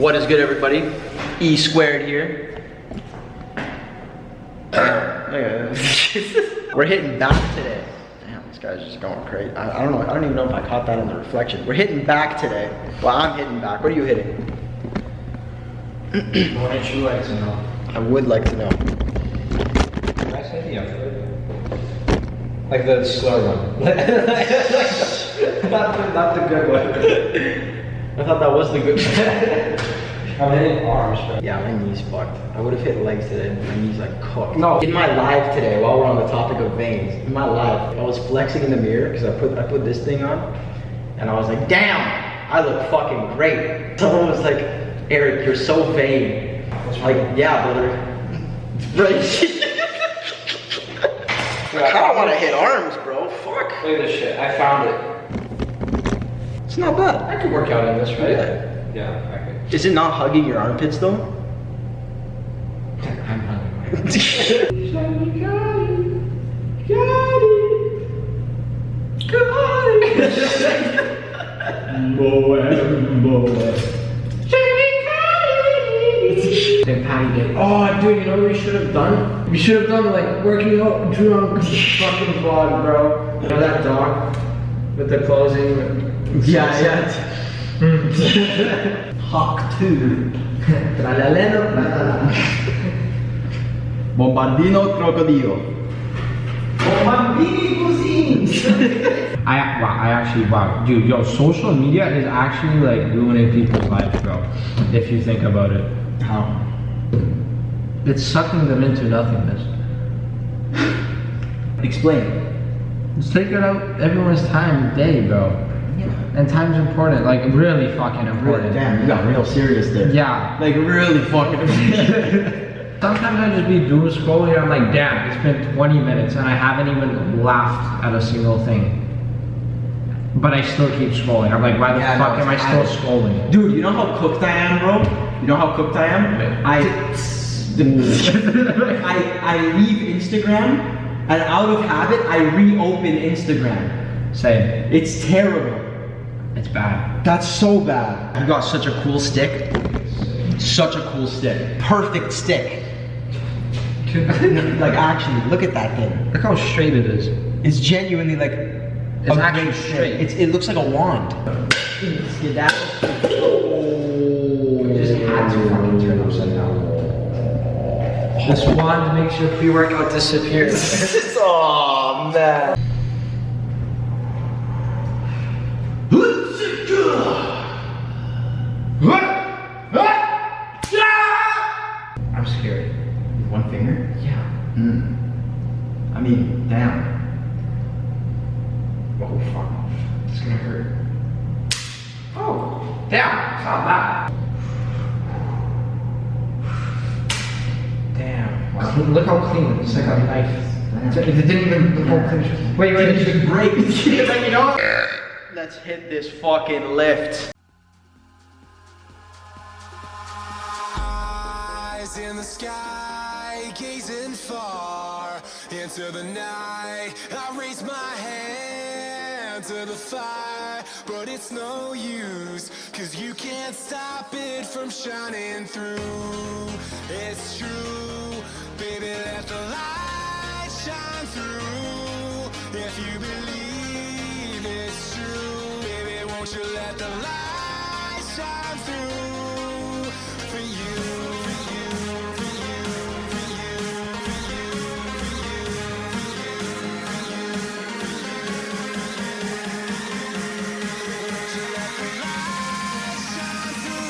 What is good, everybody? E squared here. We're hitting back today. Damn, this guy's just going crazy. I don't know. I don't even know if I caught that in the reflection. We're hitting back today. Well, I'm hitting back. What are you hitting? What would you like to know? I would like to know. Can I say the effort? Like the slow one. not the good one. I thought that was the good one. I'm hitting arms, bro. Yeah, my knee's fucked. I would have hit legs today, but my knee's like cooked. No, in my live today, while we're on the topic of veins, in my live, I was flexing in the mirror because I put this thing on, and I was like, damn, I look fucking great. Someone was like, Eric, you're so vain. Like, yeah, brother. Right. I kinda wanna hit arms, bro. Fuck. Look at this shit. I found it. It's not bad. I could work out in this, right? Yeah, I could. Is it not hugging your armpits though? I'm hungry. Oh, dude, you know what we should have done? We should have done like working out drunk fucking vlog, bro. You know that dog with the closing? Yeah. Hawk 2. Bombardino crocodilo. Wow, dude, yo, social media is actually like ruining people's lives, bro. If you think about it. How? It's sucking them into nothingness. Explain. It's taking out everyone's time of day, bro. Yeah. And time's important, like really fucking important. Damn, you got real serious there. Yeah. Like really fucking Sometimes I just be doom scrolling and I'm like, damn, it's been 20 minutes and I haven't even laughed at a single thing. But I still keep scrolling. I'm like, why the fuck am I still scrolling? Dude, you know how cooked I am, bro? You know how cooked I am? I leave Instagram and out of habit, I reopen Instagram. Same. It's terrible. It's bad. That's so bad. You got such a cool stick. Such a cool stick. Perfect stick. Like actually, look at that thing. Look how straight it is. It's genuinely like it's actually straight. It looks like a wand. Yeah, you just had to fucking turn upside down. This wand makes your pre-workout disappear. Oh man. I'm scared. With one finger? Yeah. I mean, damn. Oh fuck. It's gonna hurt. Oh, damn, it's not that. Damn. Look how clean. It's like a knife. It didn't even look how clean. Wait, It should break. Like, you know what? Let's hit this fucking lift. Eyes in the sky, gazing far into the night. I raise my hand to the fire, but it's no use, 'cause you can't stop it from shining through. It's true, baby, let the light shine through. If you believe it's true, baby, won't you let the light shine through for you, for you, for you, for you, for you, for you, for you, won't you let the light shine through?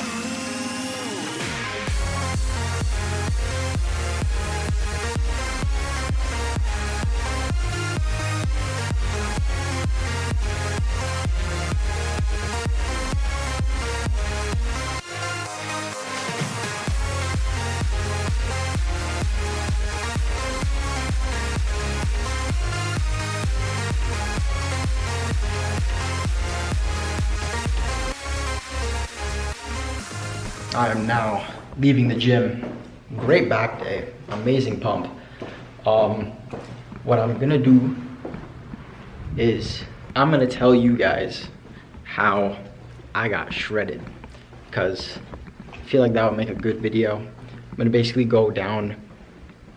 I am now leaving the gym. Great back day, amazing pump. What I'm gonna do is I'm gonna tell you guys how I got shredded. Because feel like that would make a good video. I'm gonna basically go down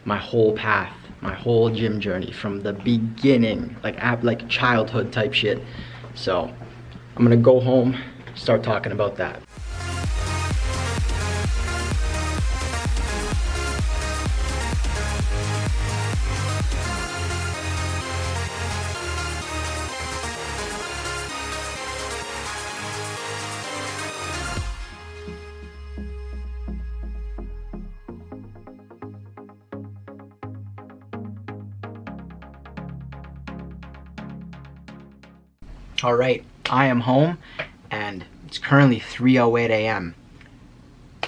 my whole path, my whole gym journey from the beginning, like childhood type shit. So I'm gonna go home, start talking about that. All right, I am home and it's currently 3:08 a.m.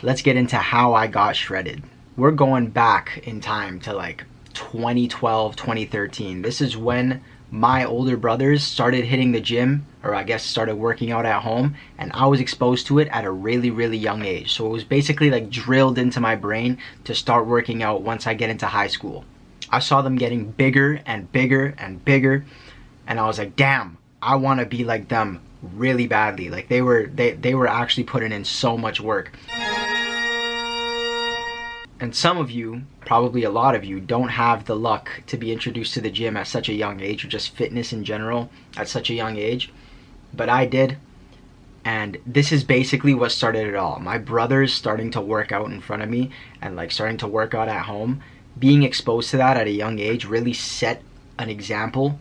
Let's get into how I got shredded. We're going back in time to like 2012, 2013. This is when my older brothers started hitting the gym, or I guess started working out at home, and I was exposed to it at a really, really young age. So it was basically like drilled into my brain to start working out once I get into high school. I saw them getting bigger and bigger and bigger, and I was like, damn, I want to be like them really badly. Like they were actually putting in so much work. And some of you, probably a lot of you, don't have the luck to be introduced to the gym at such a young age, or just fitness in general at such a young age. But I did. And this is basically what started it all. My brothers starting to work out in front of me and like starting to work out at home. Being exposed to that at a young age really set an example,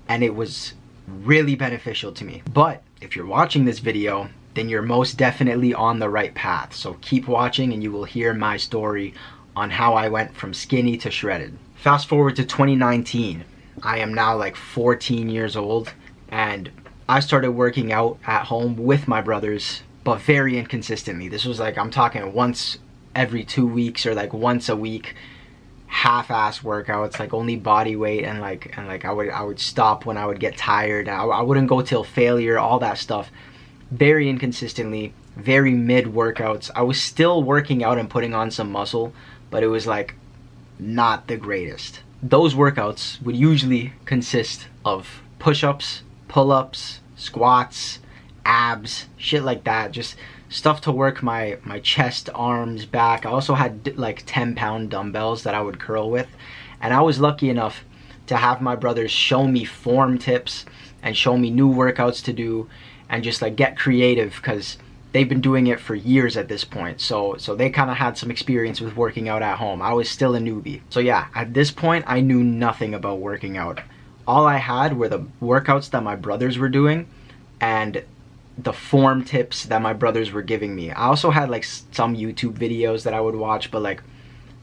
and it was really beneficial to me. But if you're watching this video, then you're most definitely on the right path. So keep watching and you will hear my story on how I went from skinny to shredded. Fast forward to 2019. I am now like 14 years old, and I started working out at home with my brothers, but very inconsistently. This was like, I'm talking once every 2 weeks or like once a week. Half-ass workouts, like only body weight, and like I would stop when I would get tired. I wouldn't go till failure, all that stuff. Very inconsistently, very mid workouts. I was still working out and putting on some muscle, but it was like not the greatest. Those workouts would usually consist of push-ups, pull-ups, squats, abs, shit like that. Just stuff to work my chest, arms, back. I also had like 10-pound dumbbells that I would curl with. And I was lucky enough to have my brothers show me form tips and show me new workouts to do, and just like get creative, because they've been doing it for years at this point. So they kind of had some experience with working out at home. I was still a newbie. So yeah, at this point I knew nothing about working out. All I had were the workouts that my brothers were doing and the form tips that my brothers were giving me. I also had like some YouTube videos that I would watch, but like,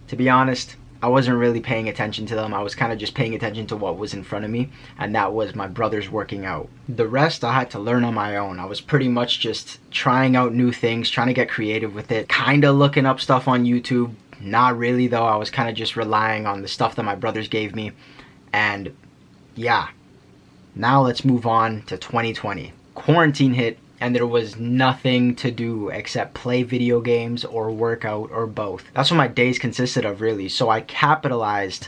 to be honest, I wasn't really paying attention to them. I was kind of just paying attention to what was in front of me, and that was my brothers working out. The rest I had to learn on my own. I was pretty much just trying out new things, trying to get creative with it, kind of looking up stuff on YouTube. Not really though. I was kind of just relying on the stuff that my brothers gave me. And yeah, now let's move on to 2020. Quarantine hit, and there was nothing to do except play video games or work out, or both. That's what my days consisted of, really. So I capitalized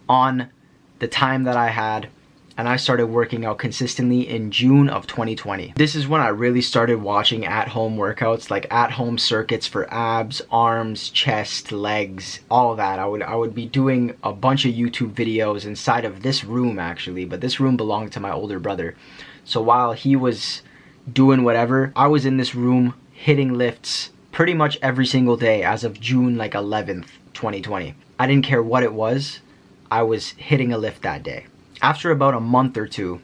on the time that I had, and I started working out consistently in June of 2020. This is when I really started watching at-home workouts, like at-home circuits for abs, arms, chest, legs, all of that. I would be doing a bunch of YouTube videos inside of this room, actually, but this room belonged to my older brother. So while he was doing whatever, I was in this room hitting lifts pretty much every single day as of June like 11th, 2020. I didn't care what it was, I was hitting a lift that day. After about a month or two,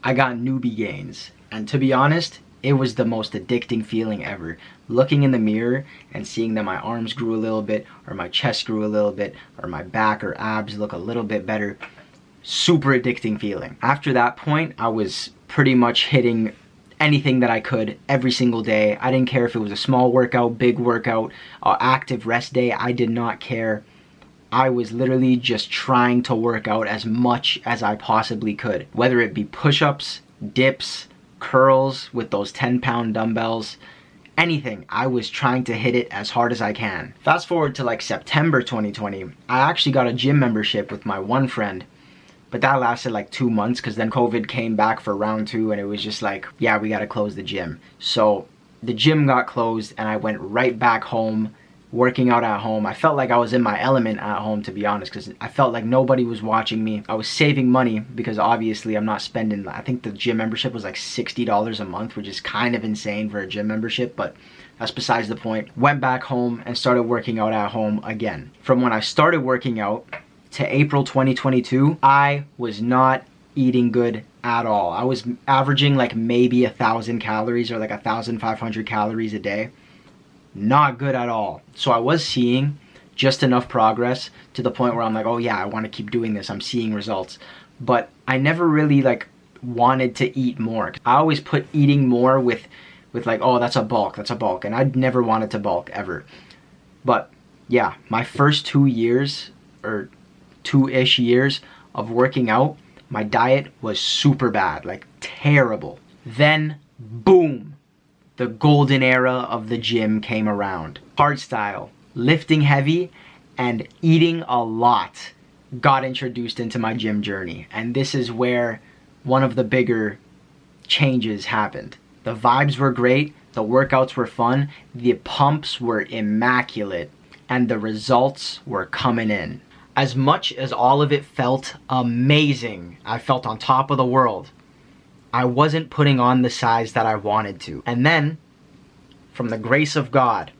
I got newbie gains, and to be honest, it was the most addicting feeling ever. Looking in the mirror and seeing that my arms grew a little bit, or my chest grew a little bit, or my back or abs look a little bit better. Super addicting feeling. After that point, I was pretty much hitting anything that I could every single day. I didn't care if it was a small workout, big workout, active rest day. I did not care. I was literally just trying to work out as much as I possibly could, whether it be push-ups, dips, curls with those 10-pound dumbbells, anything. I was trying to hit it as hard as I can. Fast forward to like September 2020, I actually got a gym membership with my one friend. But that lasted like 2 months, because then COVID came back for round 2, and it was just like, yeah, we gotta close the gym. So the gym got closed and I went right back home, working out at home. I felt like I was in my element at home, to be honest, because I felt like nobody was watching me. I was saving money because obviously I'm not spending, I think the gym membership was like $60 a month, which is kind of insane for a gym membership, but that's besides the point. Went back home and started working out at home again. From when I started working out to April 2022, I was not eating good at all. I was averaging like maybe 1,000 calories or like 1,500 calories a day. Not good at all. So I was seeing just enough progress to the point where I'm like, oh yeah, I want to keep doing this. I'm seeing results. But I never really like wanted to eat more. I always put eating more with like, oh, that's a bulk, and I'd never wanted to bulk ever. But yeah, my first 2 years or 2-ish years of working out, my diet was super bad, like terrible. Then boom, the golden era of the gym came around. Hardstyle, lifting heavy, and eating a lot got introduced into my gym journey. And this is where one of the bigger changes happened. The vibes were great, the workouts were fun, the pumps were immaculate, and the results were coming in. As much as all of it felt amazing, I felt on top of the world, I wasn't putting on the size that I wanted to. And then, from the grace of God,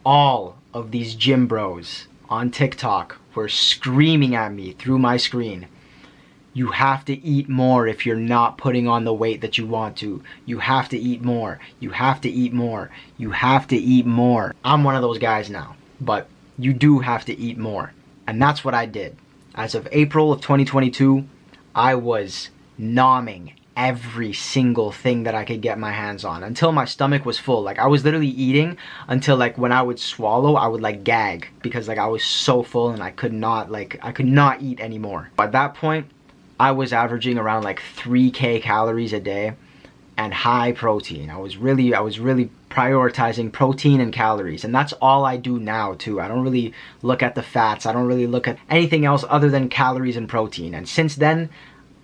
all of these gym bros on TikTok were screaming at me through my screen, you have to eat more if you're not putting on the weight that you want to. You have to eat more. You have to eat more. You have to eat more. I'm one of those guys now, but you do have to eat more. And that's what I did. As of April of 2022, I was nomming every single thing that I could get my hands on until my stomach was full. Like I was literally eating until like when I would swallow, I would like gag because like I was so full and I could not eat anymore. By that point, I was averaging around like 3K calories a day and high protein. I was really prioritizing protein and calories, and that's all I do now too. I don't really look at the fats. I don't really look at anything else other than calories and protein. And since then,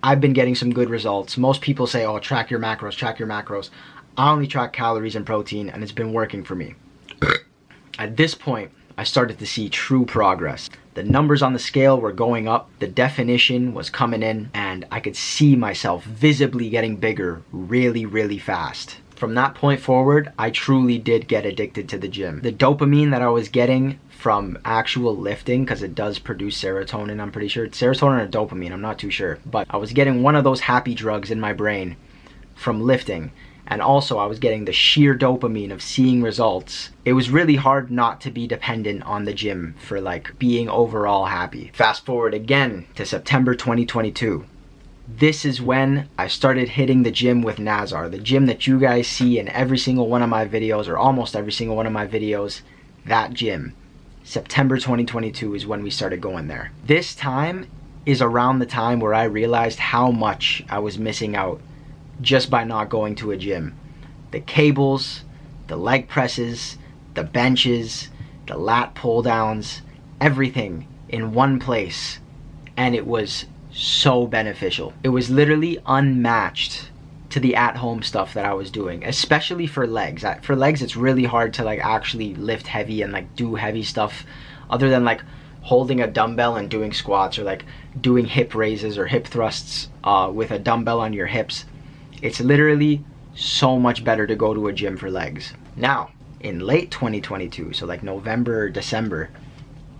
I've been getting some good results. Most people say, oh, track your macros, track your macros. I only track calories and protein, and it's been working for me. At this point, I started to see true progress. The numbers on the scale were going up, the definition was coming in, and I could see myself visibly getting bigger really, really fast. From that point forward, I truly did get addicted to the gym. The dopamine that I was getting from actual lifting, because it does produce serotonin, I'm pretty sure. It's serotonin or dopamine, I'm not too sure. But I was getting one of those happy drugs in my brain from lifting. And also I was getting the sheer dopamine of seeing results. It was really hard not to be dependent on the gym for like being overall happy. Fast forward again to September 2022. This is when I started hitting the gym with Nazar, the gym that you guys see in every single one of my videos, or almost every single one of my videos, that gym. September 2022 is when we started going there. This time is around the time where I realized how much I was missing out just by not going to a gym. The cables, the leg presses, the benches, the lat pull downs, everything in one place. And it was so beneficial. It was literally unmatched to the at-home stuff that I was doing, especially for legs. For legs, it's really hard to like actually lift heavy and like do heavy stuff other than like holding a dumbbell and doing squats or like doing hip raises or hip thrusts with a dumbbell on your hips. It's literally so much better to go to a gym for legs. Now, in late 2022, so like November, December,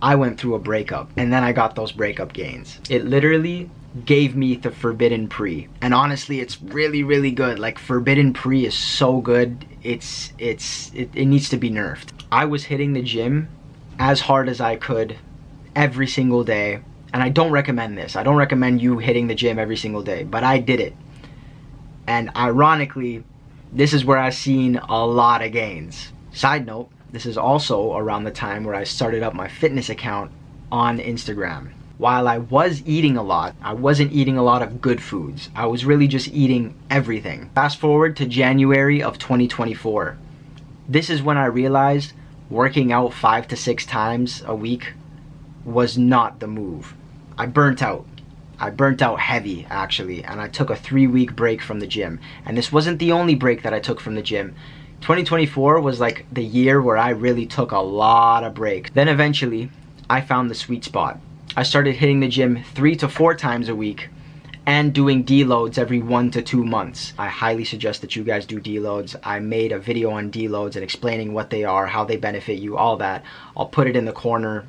I went through a breakup and then I got those breakup gains. It literally gave me the forbidden pre. And honestly, it's really, really good. Like forbidden pre is so good. It needs to be nerfed. I was hitting the gym as hard as I could every single day. And I don't recommend this. I don't recommend you hitting the gym every single day, but I did it. And ironically, this is where I've seen a lot of gains. Side note, this is also around the time where I started up my fitness account on Instagram. While I was eating a lot, I wasn't eating a lot of good foods. I was really just eating everything. Fast forward to January of 2024. This is when I realized working out 5 to 6 times a week was not the move. I burnt out. I burnt out heavy, actually, and I took a 3-week break from the gym. And this wasn't the only break that I took from the gym. 2024 was like the year where I really took a lot of breaks. Then eventually, I found the sweet spot. I started hitting the gym 3 to 4 times a week and doing deloads every 1 to 2 months. I highly suggest that you guys do deloads. I made a video on deloads and explaining what they are, how they benefit you, all that. I'll put it in the corner,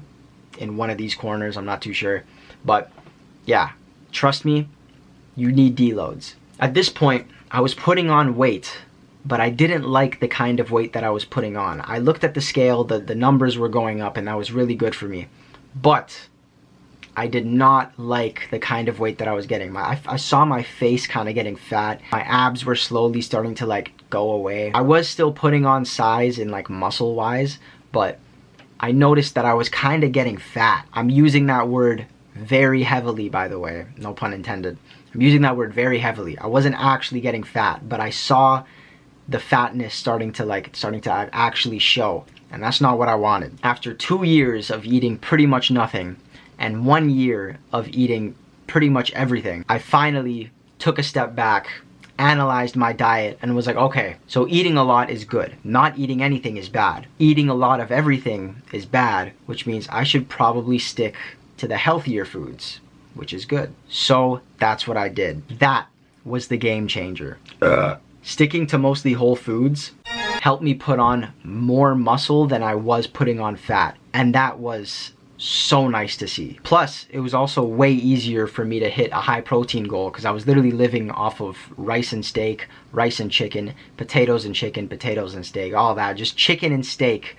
in one of these corners, I'm not too sure. But yeah, trust me, you need deloads. At this point, I was putting on weight, but I didn't like the kind of weight that I was putting on. I looked at the scale, the numbers were going up, and that was really good for me. But I did not like the kind of weight that I was getting. I saw my face kind of getting fat. My abs were slowly starting to like go away. I was still putting on size in like muscle wise, but I noticed that I was kind of getting fat. I'm using that word very heavily, by the way, no pun intended. I'm using that word very heavily. I wasn't actually getting fat, but I saw the fatness starting to actually show, and that's not what I wanted. After 2 years of eating pretty much nothing and 1 year of eating pretty much everything, I finally took a step back, analyzed my diet, and was like, okay, so eating a lot is good. Not eating anything is bad. Eating a lot of everything is bad, which means I should probably stick to the healthier foods, which is good. So that's what I did. That was the game changer. Sticking to mostly whole foods helped me put on more muscle than I was putting on fat, and that was so nice to see. Plus, it was also way easier for me to hit a high protein goal because I was literally living off of rice and steak, rice and chicken, potatoes and chicken, potatoes and steak, all that. Just chicken and steak,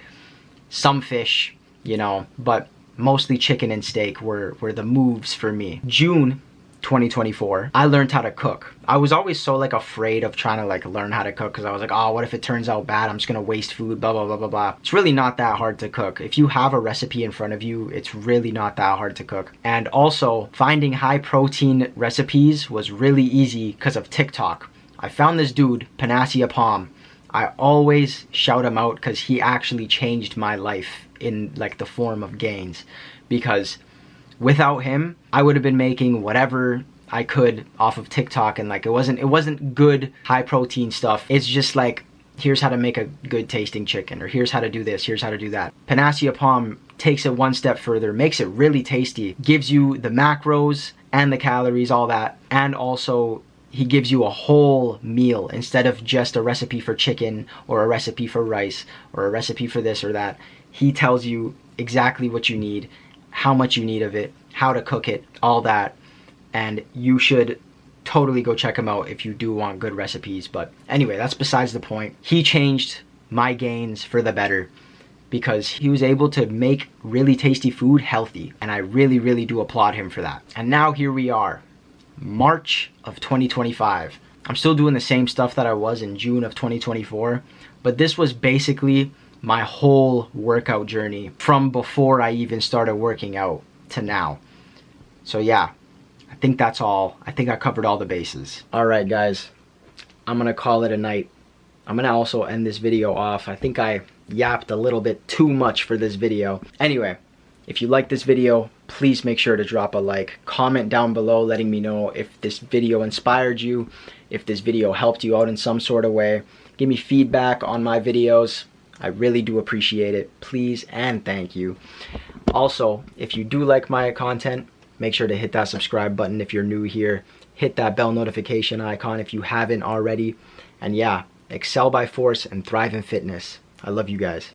some fish, you know, but mostly chicken and steak were the moves for me. June 2024, I learned how to cook. I was always so like afraid of trying to like learn how to cook because I was like, oh, what if it turns out bad? I'm just gonna waste food, blah, blah, blah, blah, blah. It's really not that hard to cook. If you have a recipe in front of you, it's really not that hard to cook. And also, finding high protein recipes was really easy because of TikTok. I found this dude, Panacea Palm. I always shout him out because he actually changed my life in like the form of gains, because without him, I would have been making whatever I could off of TikTok, and like it wasn't good high protein stuff. It's just like, here's how to make a good tasting chicken, or here's how to do this, here's how to do that. Panacea Palm takes it one step further, makes it really tasty, gives you the macros and the calories, all that, and also he gives you a whole meal instead of just a recipe for chicken or a recipe for rice or a recipe for this or that. He tells you exactly what you need, how much you need of it, how to cook it, all that. And you should totally go check him out if you do want good recipes. But anyway, that's besides the point. He changed my gains for the better because he was able to make really tasty food healthy. And I really, really do applaud him for that. And now here we are, March of 2025. I'm still doing the same stuff that I was in June of 2024, but this was basically my whole workout journey from before I even started working out to now. So yeah, I think that's all. I think I covered all the bases. All right, guys, I'm gonna call it a night. I'm gonna also end this video off. I think I yapped a little bit too much for this video. Anyway, if you like this video, please make sure to drop a like. Comment down below letting me know if this video inspired you, if this video helped you out in some sort of way. Give me feedback on my videos. I really do appreciate it. Please and thank you. Also, if you do like my content, make sure to hit that subscribe button if you're new here. Hit that bell notification icon if you haven't already. And yeah, excel by force and thrive in fitness. I love you guys.